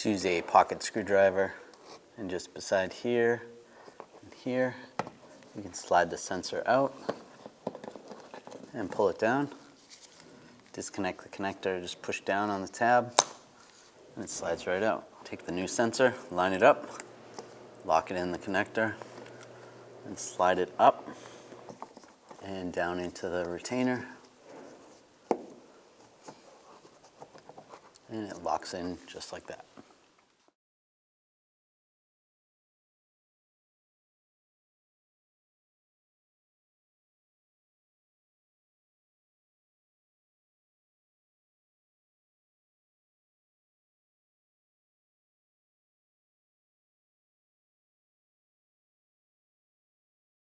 Just use a pocket screwdriver, and just beside here and here, you can slide the sensor out and pull it down. Disconnect the connector, just push down on the tab, and it slides right out. Take the new sensor, line it up, lock it in the connector, and slide it up and down into the retainer. And it locks in just like that.